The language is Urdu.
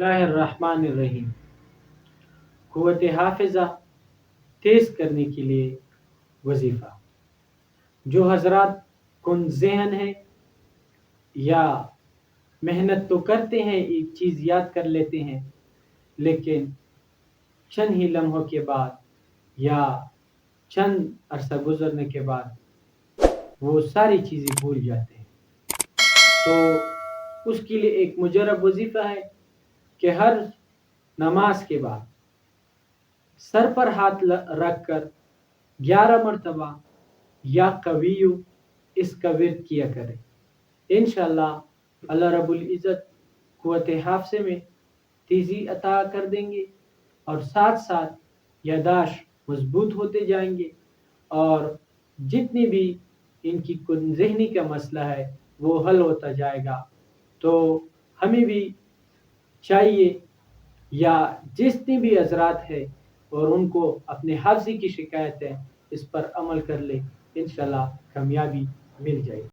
اللہ الرحمن الرحیم۔ قوت حافظہ تیز کرنے کے لیے وظیفہ۔ جو حضرات کن ذہن ہیں یا محنت تو کرتے ہیں، ایک چیز یاد کر لیتے ہیں، لیکن چند ہی لمحوں کے بعد یا چند عرصہ گزرنے کے بعد وہ ساری چیزیں بھول جاتے ہیں، تو اس کے لیے ایک مجرب وظیفہ ہے کہ ہر نماز کے بعد سر پر ہاتھ رکھ کر 11 مرتبہ یا قویو اس کا ورد کیا کرے۔ انشاءاللہ اللہ رب العزت قوت حافظے میں تیزی عطا کر دیں گے، اور ساتھ ساتھ یادداشت مضبوط ہوتے جائیں گے، اور جتنی بھی ان کی کن ذہنی کا مسئلہ ہے وہ حل ہوتا جائے گا۔ تو ہمیں بھی چاہیے، یا جتنی بھی حضرات ہیں اور ان کو اپنے حافظی کی شکایت ہے، اس پر عمل کر لے، انشاءاللہ کامیابی مل جائے گی۔